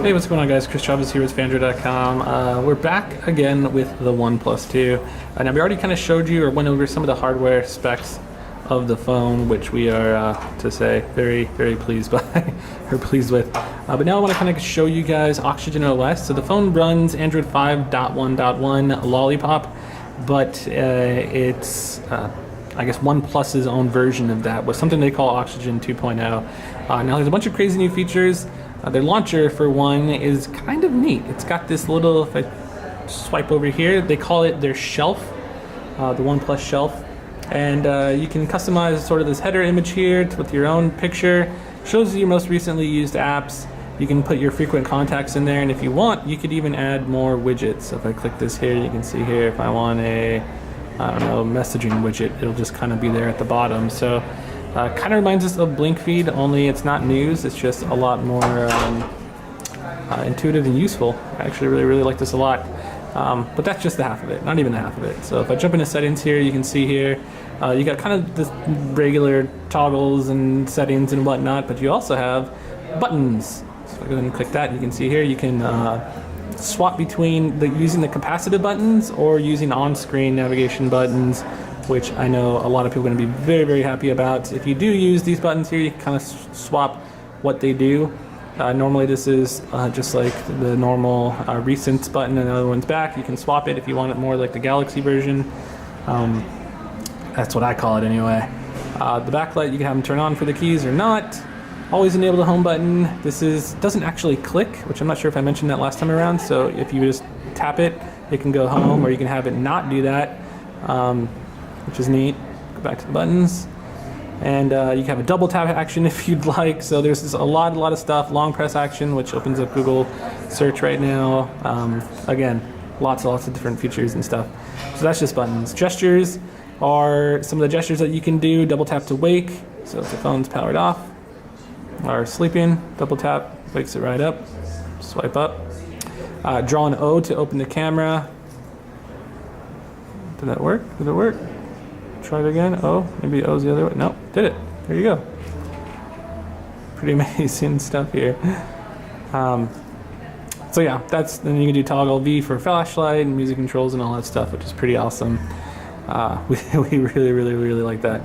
Hey, what's going on, guys? Chris Chavez here with Fandra.com. We're back again with the OnePlus 2. Now, we already kind of showed you or went over some of the hardware specs of the phone, which we are, to say, very, very pleased by, or pleased with. But now I want to kind of show you guys Oxygen OS. So the phone runs Android 5.1.1 Lollipop, but it's, I guess, OnePlus's own version of that was something they call Oxygen 2.0. Now, there's a bunch of crazy new features. Their launcher, for one, is kind of neat. It's got this little, if I swipe over here, they call it their shelf, the OnePlus shelf. And you can customize sort of this header image here with your own picture. Shows you your most recently used apps. You can put your frequent contacts in there, and if you want, you could even add more widgets. So if I click this here, you can see here, if I want a, I don't know, messaging widget, it'll just kind of be there at the bottom. So kind of reminds us of Blink Feed, only it's not news. It's just a lot more intuitive and useful. I actually really like this a lot. But that's just the half of it, not even the half of it. So if I jump into settings here, you can see here, you got kind of this regular toggles and settings and whatnot, but you also have buttons. So if I go ahead and click that, you can see here, you can swap between using the capacitive buttons or using on-screen navigation buttons, which I know a lot of people are going to be very happy about. If you do use these buttons here, you can kind of swap what they do. Normally this is just like the normal recent button, and the other one's back. You can swap it if you want it more like the Galaxy version. That's what I call it anyway. The backlight, you can have them turn on for the keys or not. Always enable the home button. This doesn't actually click, which I'm not sure if I mentioned that last time around. So if you just tap it, it can go home, or you can have it not do that, which is neat. Go back to the buttons. And you can have a double tap action if you'd like. So there's a lot of stuff. Long press action, which opens up Google search right now. Again, lots of different features and stuff. So that's just buttons. Gestures are some of the gestures that you can do. Double tap to wake. So if the phone's powered off or sleeping, double tap wakes it right up. Swipe up. Draw an O to open the camera. Did that work? Did it work? Try it again. Oh, maybe O's the other way. No, did it. There you go. Pretty amazing stuff here. So yeah, then you can do toggle V for flashlight and music controls and all that stuff, which is pretty awesome. We really like that.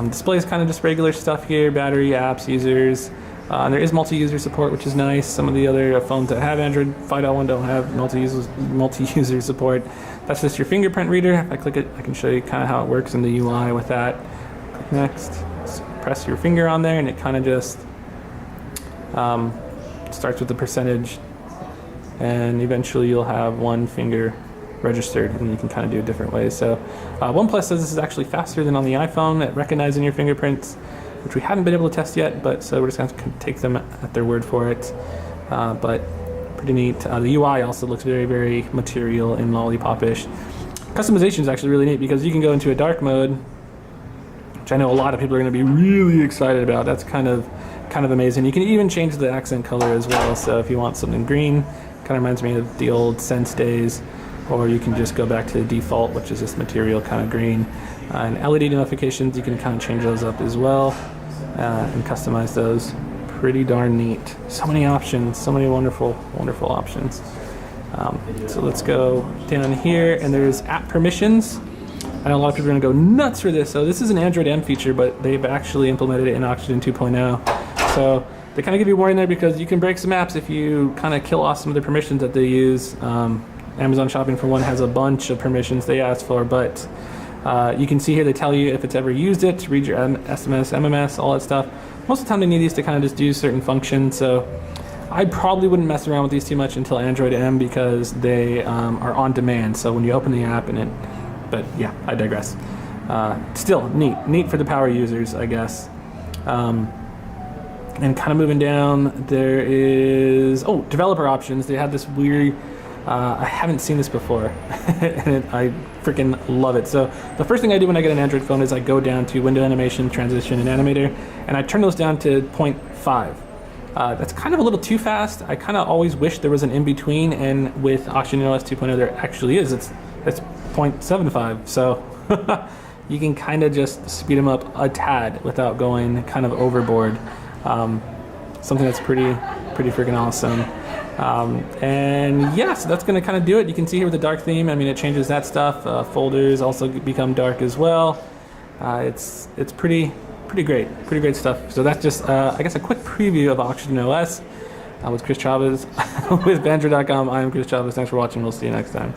Display is kind of just regular stuff here. Battery, apps, users. And there is multi-user support, which is nice. Some of the other phones that have Android 5.1 don't have multi-user support. That's just your fingerprint reader. If I click it, I can show you kind of how it works in the UI with that. Click next. Just press your finger on there, and it kind of just starts with the percentage, and eventually you'll have one finger registered, and you can kind of do it different ways. So OnePlus says this is actually faster than on the iPhone at recognizing your fingerprints, which we haven't been able to test yet, but so we're just going to take them at their word for it. But pretty neat. The UI also looks very material and lollipop-ish. Customization is actually really neat because you can go into a dark mode, which I know a lot of people are going to be really excited about. That's kind of amazing. You can even change the accent color as well. So if you want something green, kind of reminds me of the old Sense days, or you can just go back to the default, which is this material kind of green. And LED notifications, you can kind of change those up as well and customize those. Pretty darn neat. So many options, so many wonderful options. So let's go down here, and there's app permissions. I know a lot of people are going to go nuts for this. So this is an Android M feature, but they've actually implemented it in Oxygen 2.0. So they kind of give you a warning there because you can break some apps if you kind of kill off some of the permissions that they use. Amazon Shopping, for one, has a bunch of permissions they ask for, but you can see here they tell you if it's ever used it, read your SMS, MMS, all that stuff. Most of the time they need these to kind of just do certain functions, so I probably wouldn't mess around with these too much until Android M because they are on demand, so when you open the app but yeah, I digress. Still, neat for the power users, I guess. And kind of moving down, there is, developer options. They have this weird, I haven't seen this before, and I freaking love it. So the first thing I do when I get an Android phone is I go down to Window Animation, Transition, and Animator, and I turn those down to 0.5. That's kind of a little too fast. I kind of always wish there was an in-between, and with Oxygen OS 2.0 there actually is. It's 0.75, so you can kind of just speed them up a tad without going kind of overboard. Something that's pretty freaking awesome. And yeah, so that's going to kind of do it. You can see here with the dark theme, I mean, it changes that stuff. Folders also become dark as well. It's pretty great stuff. So that's just, I guess, a quick preview of Oxygen OS with Chris Chavez with Banjo.com. I am Chris Chavez. Thanks for watching. We'll see you next time.